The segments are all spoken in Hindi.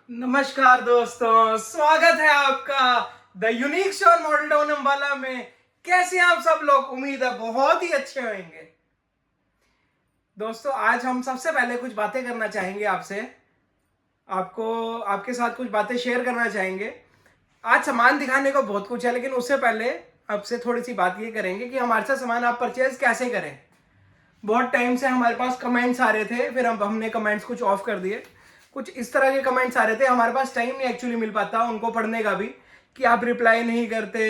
नमस्कार दोस्तों, स्वागत है आपका the unique store model town Ambala में। कैसे हैं आप सब लोग? उम्मीद है बहुत ही अच्छे होंगे। दोस्तों, आज हम सबसे पहले कुछ बातें करना चाहेंगे आपसे। आपके साथ कुछ बातें शेयर करना चाहेंगे। आज सामान दिखाने को बहुत कुछ है, लेकिन उससे पहले आपसे थोड़ी सी बात ये करेंगे कि हमारे से सामान आप परचेज कैसे करें। बहुत टाइम से हमारे पास कमेंट्स आ रहे थे, फिर हमने कमेंट्स कुछ ऑफ कर दिए। कुछ इस तरह के कमेंट्स आ रहे थे, हमारे पास टाइम नहीं एक्चुअली मिल पाता उनको पढ़ने का भी, कि आप रिप्लाई नहीं करते।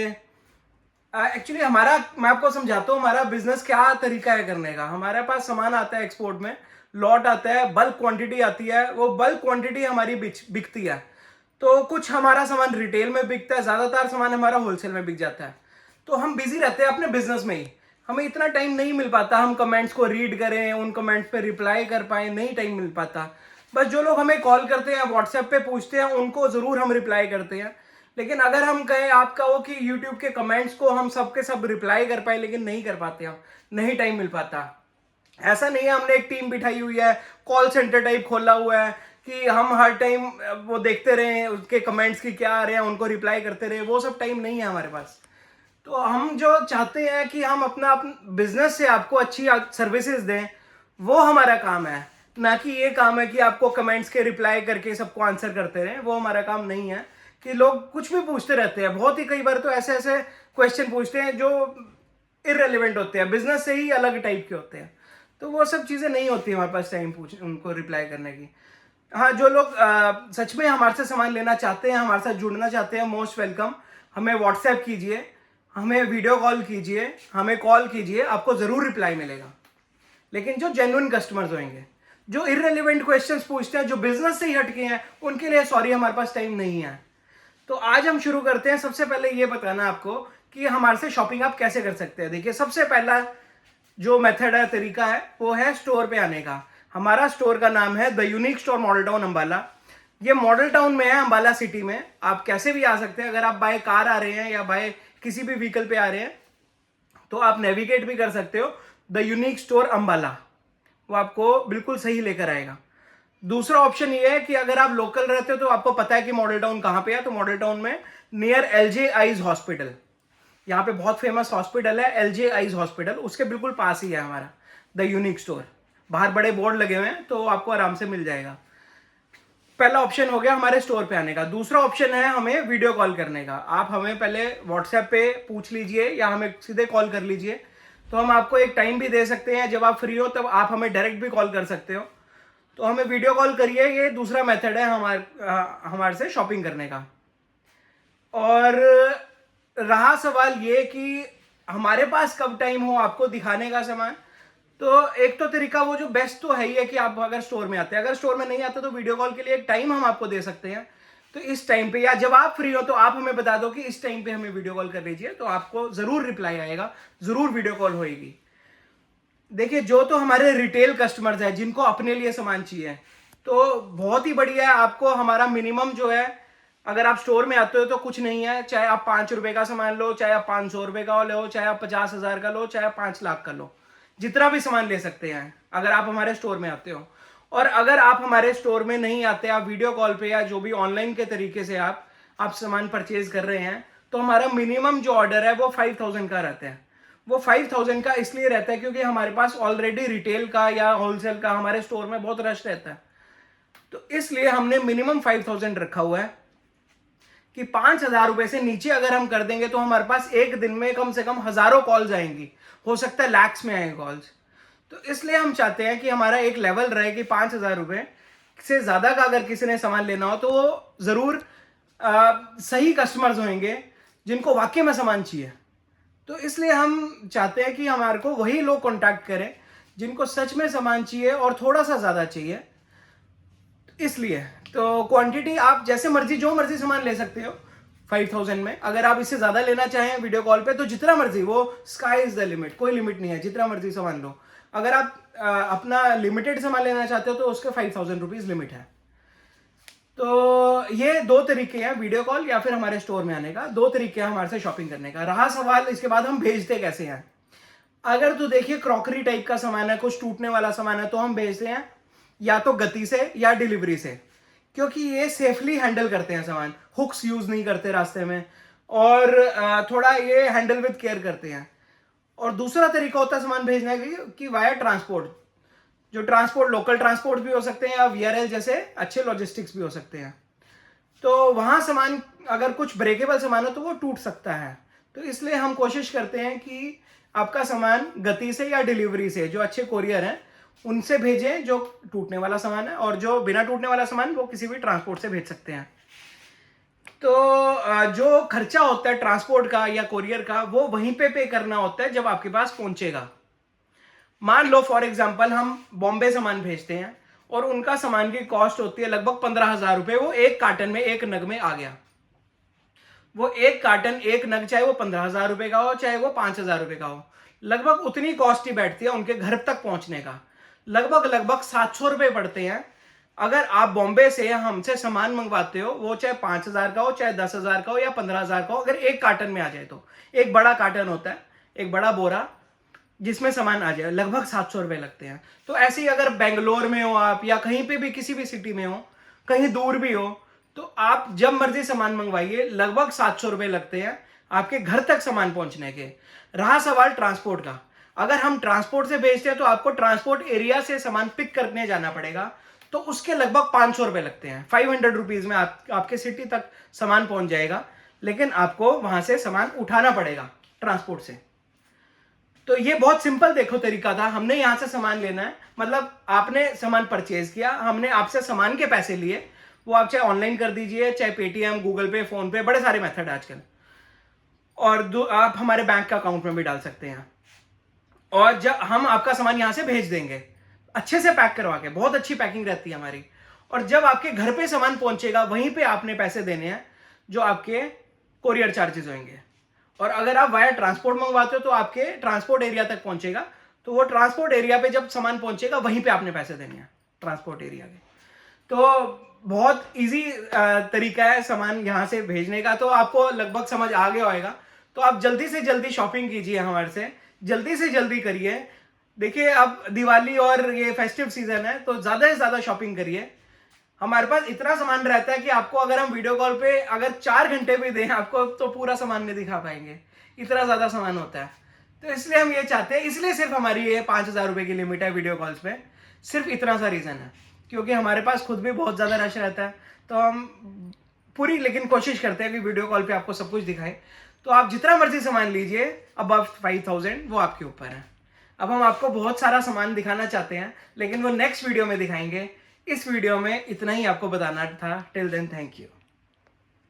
एक्चुअली मैं आपको समझाता हूँ हमारा बिजनेस क्या तरीका है करने का। हमारे पास सामान आता है एक्सपोर्ट में, लॉट आता है, बल्क क्वांटिटी आती है, वो बल्क क्वांटिटी हमारी बिकती है। तो कुछ हमारा सामान रिटेल में बिकता है, ज़्यादातर सामान हमारा होलसेल में बिक जाता है। तो हम बिजी रहते हैं अपने बिजनेस में ही, हमें इतना टाइम नहीं मिल पाता हम कमेंट्स को रीड करें, उन कमेंट्स पे रिप्लाई कर पाए, नहीं टाइम मिल पाता। बस जो लोग हमें कॉल करते हैं, व्हाट्सएप पे पूछते हैं, उनको ज़रूर हम रिप्लाई करते हैं। लेकिन अगर हम कहें आपका वो कि यूट्यूब के कमेंट्स को हम सबके सब रिप्लाई कर पाए, लेकिन नहीं कर पाते हम, नहीं टाइम मिल पाता। ऐसा नहीं है हमने एक टीम बिठाई हुई है, कॉल सेंटर टाइप खोला हुआ है कि हम हर टाइम वो देखते रहें उसके कमेंट्स की क्या आ रहे हैं, उनको रिप्लाई करते रहे। वो सब टाइम नहीं है हमारे पास। तो हम जो चाहते हैं कि हम अपना बिजनेस से आपको अच्छी सर्विसेज दें, वो हमारा काम है। ना कि ये काम है कि आपको कमेंट्स के रिप्लाई करके सबको आंसर करते रहें। वो हमारा काम नहीं है। कि लोग कुछ भी पूछते रहते हैं, बहुत ही कई बार तो ऐसे ऐसे क्वेश्चन पूछते हैं जो इररेलेवेंट होते हैं, बिजनेस से ही अलग टाइप के होते हैं। तो वो सब चीज़ें नहीं होती हमारे पास टाइम पूछ उनको रिप्लाई करने की। हाँ, जो लोग सच में हमारे से सामान लेना चाहते हैं, हमारे साथ जुड़ना चाहते हैं, मोस्ट वेलकम। हमें व्हाट्सएप कीजिए, हमें वीडियो कॉल कीजिए, हमें कॉल कीजिए, आपको ज़रूर रिप्लाई मिलेगा। लेकिन जो जेन्युइन कस्टमर्स होंगे, जो इररेलेवेंट क्वेश्चंस पूछते हैं, जो बिजनेस से ही हटके हैं, उनके लिए सॉरी, हमारे पास टाइम नहीं है। तो आज हम शुरू करते हैं। सबसे पहले ये बताना आपको कि हमारे से शॉपिंग आप कैसे कर सकते हैं। देखिए, सबसे पहला जो मेथड है, तरीका है, वो है स्टोर पे आने का। हमारा स्टोर का नाम है the unique store model town Ambala. ये मॉडल टाउन में है, अंबाला सिटी में। आप कैसे भी आ सकते हैं। अगर आप बाय कार आ रहे हैं या बाय किसी भी व्हीकल पे आ रहे हैं, तो आप नेविगेट भी कर सकते हो द यूनिक स्टोर अंबाला, वो आपको बिल्कुल सही लेकर आएगा। दूसरा ऑप्शन ये है कि अगर आप लोकल रहते हो तो आपको पता है कि मॉडल टाउन कहां पे है। तो मॉडल टाउन में नियर एलजे आइज हॉस्पिटल, यहाँ पे बहुत फेमस हॉस्पिटल है एलजे आइज हॉस्पिटल, उसके बिल्कुल पास ही है हमारा द यूनिक स्टोर। बाहर बड़े बोर्ड लगे हुए हैं, तो आपको आराम से मिल जाएगा। पहला ऑप्शन हो गया हमारे स्टोर पे आने का। दूसरा ऑप्शन है हमें वीडियो कॉल करने का। आप हमें पहले व्हाट्सएप पे पूछ लीजिए या हमें सीधे कॉल कर लीजिए, तो हम आपको एक टाइम भी दे सकते हैं। जब आप फ्री हो तब आप हमें डायरेक्ट भी कॉल कर सकते हो। तो हमें वीडियो कॉल करिए, ये दूसरा मेथड है हमारे से शॉपिंग करने का। और रहा सवाल ये कि हमारे पास कब टाइम हो आपको दिखाने का सामान, तो एक तो तरीका वो जो बेस्ट तो है ही है कि आप अगर स्टोर में आते हैं, अगर स्टोर में नहीं आते तो वीडियो कॉल के लिए एक टाइम हम आपको दे सकते हैं। तो इस टाइम पे या जब आप फ्री हो तो आप हमें बता दो कि इस टाइम पे हमें वीडियो कॉल कर लीजिए, तो आपको जरूर रिप्लाई आएगा, जरूर वीडियो कॉल होगी। देखिए, जो तो हमारे रिटेल कस्टमर्स हैं जिनको अपने लिए सामान चाहिए, तो बहुत ही बढ़िया है। आपको हमारा मिनिमम जो है, अगर आप स्टोर में आते हो तो कुछ नहीं है, चाहे आप 5 रुपए का सामान लो, चाहे आप 500 रुपए का लो, चाहे आप 50,000 का लो, चाहे आप 5 लाख का लो, जितना भी सामान ले सकते हैं अगर आप हमारे स्टोर में आते हो। और अगर आप हमारे स्टोर में नहीं आते, आप वीडियो कॉल पे या जो भी ऑनलाइन के तरीके से आप सामान परचेज कर रहे हैं, तो हमारा मिनिमम जो ऑर्डर है वो 5,000 का रहता है। वो 5,000 का इसलिए रहता है क्योंकि हमारे पास ऑलरेडी रिटेल का या होलसेल का हमारे स्टोर में बहुत रश रहता है। तो इसलिए हमने मिनिमम 5,000 रखा हुआ है कि 5,000 रुपए से नीचे अगर हम कर देंगे तो हमारे पास एक दिन में कम से कम हजारों कॉल्स आएंगी, हो सकता है लैक्स में आए कॉल्स। तो इसलिए हम चाहते हैं कि हमारा एक लेवल रहे कि 5,000 रुपए से ज्यादा का अगर किसी ने सामान लेना हो तो वो जरूर सही कस्टमर्स होंगे जिनको वाकई में सामान चाहिए। तो इसलिए हम चाहते हैं कि हमारे को वही लोग कांटेक्ट करें जिनको सच में सामान चाहिए और थोड़ा सा ज़्यादा चाहिए। इसलिए तो क्वांटिटी आप जैसे मर्जी, जो मर्जी सामान ले सकते हो 5,000 में। अगर आप इससे ज़्यादा लेना चाहें वीडियो कॉल पे तो जितना मर्जी, वो स्काई इज़ द लिमिट, कोई लिमिट नहीं है, जितना मर्जी सामान लो। अगर आप अपना लिमिटेड सामान लेना चाहते हो तो उसके 5,000 रुपीज़ लिमिट है। तो ये दो तरीके हैं, वीडियो कॉल या फिर हमारे स्टोर में आने का। दो तरीके हैं हमारे से शॉपिंग करने का। रहा सवाल इसके बाद हम भेजते कैसे हैं। अगर तो देखिए क्रॉकरी टाइप का सामान है, कुछ टूटने वाला सामान है, तो हम भेजते हैं या तो गति से या डिलीवरी से। क्योंकि ये सेफली हैंडल करते हैं सामान, हुक्स यूज नहीं करते रास्ते में, और थोड़ा ये हैंडल विद केयर करते हैं। और दूसरा तरीका होता है सामान भेजने का कि वाया ट्रांसपोर्ट, जो ट्रांसपोर्ट लोकल ट्रांसपोर्ट भी हो सकते हैं या वीआरएल जैसे अच्छे लॉजिस्टिक्स भी हो सकते हैं। तो वहाँ सामान अगर कुछ ब्रेकेबल सामान हो तो वो टूट सकता है। तो इसलिए हम कोशिश करते हैं कि आपका सामान गति से या डिलीवरी से, जो अच्छे कोरियर हैं उनसे भेजें जो टूटने वाला सामान है, और जो बिना टूटने वाला सामान वो किसी भी ट्रांसपोर्ट से भेज सकते हैं। तो जो खर्चा होता है ट्रांसपोर्ट का या कोरियर का वो वहीं पे करना होता है जब आपके पास पहुंचेगा। मान लो फॉर एग्जांपल हम बॉम्बे सामान भेजते हैं और उनका सामान की कॉस्ट होती है लगभग 15,000 रुपये, वो एक कार्टन में एक नग में आ गया। वो एक कार्टन एक नग चाहे वो 15,000 रुपये का हो चाहे वो 5,000 रुपये का हो, लगभग उतनी कॉस्ट ही बैठती है उनके घर तक पहुंचने का। लगभग 700 रुपये पड़ते हैं अगर आप बॉम्बे से हमसे सामान मंगवाते हो, वो चाहे 5,000 का हो चाहे 10,000 का हो या 15,000 का हो, अगर एक कार्टन में आ जाए तो एक बड़ा कार्टन होता है, एक बड़ा बोरा जिसमें सामान आ जाए, लगभग 700 रुपये लगते हैं। तो ऐसे ही अगर बेंगलोर में हो आप या कहीं पे भी किसी भी सिटी में हो, कहीं दूर भी हो, तो आप जब मर्जी सामान मंगवाइए, लगभग 700 रुपये लगते हैं आपके घर तक सामान पहुंचने के। रहा सवाल ट्रांसपोर्ट का, अगर हम ट्रांसपोर्ट से भेजते हैं तो आपको ट्रांसपोर्ट एरिया से सामान पिक करने जाना पड़ेगा, तो उसके लगभग 500 रुपये लगते हैं। 500 रुपीज में आपके सिटी तक सामान पहुंच जाएगा, लेकिन आपको वहां से सामान उठाना पड़ेगा ट्रांसपोर्ट से। तो ये बहुत सिंपल देखो तरीका था, हमने यहां से सामान लेना है, मतलब आपने सामान परचेज किया, हमने आपसे सामान के पैसे लिए, वो आप चाहे ऑनलाइन कर दीजिए, चाहे पेटीएम, गूगल पे, फोन पे, बड़े सारे मेथड आजकल, और आप हमारे बैंक का अकाउंट में भी डाल सकते हैं। और जब हम आपका सामान यहां से भेज देंगे अच्छे से पैक करवा के, बहुत अच्छी पैकिंग रहती है हमारी, और जब आपके घर पे सामान पहुंचेगा वहीं पे आपने पैसे देने हैं जो आपके कोरियर चार्जेस होंगे। और अगर आप वाया ट्रांसपोर्ट मंगवाते हो तो आपके ट्रांसपोर्ट एरिया तक पहुंचेगा, तो वो ट्रांसपोर्ट एरिया पे जब सामान पहुंचेगा वहीं पे आपने पैसे देने हैं ट्रांसपोर्ट एरिया के। तो बहुत इजी तरीका है सामान यहाँ से भेजने का, तो आपको लगभग समझ आ गया होगा। तो आप जल्दी से जल्दी शॉपिंग कीजिए हमारे से, जल्दी से जल्दी करिए। देखिए अब दिवाली और ये फेस्टिव सीजन है, तो ज़्यादा से ज़्यादा शॉपिंग करिए। हमारे पास इतना सामान रहता है कि आपको अगर हम वीडियो कॉल पे अगर 4 घंटे भी दें आपको, तो पूरा सामान नहीं दिखा पाएंगे, इतना ज़्यादा सामान होता है। तो इसलिए हम ये चाहते हैं, इसलिए सिर्फ हमारी ये 5,000 रुपये की लिमिट है वीडियो कॉल्स पे, सिर्फ इतना सा रीज़न है, क्योंकि हमारे पास खुद भी बहुत ज़्यादा रश रहता है। तो हम पूरी लेकिन कोशिश करते हैं कि वीडियो कॉल पे आपको सब कुछ दिखाएं। तो आप जितना मर्जी सामान लीजिए अबव 5,000, वो आपके ऊपर है। अब हम आपको बहुत सारा सामान दिखाना चाहते हैं, लेकिन वो नेक्स्ट वीडियो में दिखाएंगे। इस वीडियो में इतना ही आपको बताना था। Till then, thank you.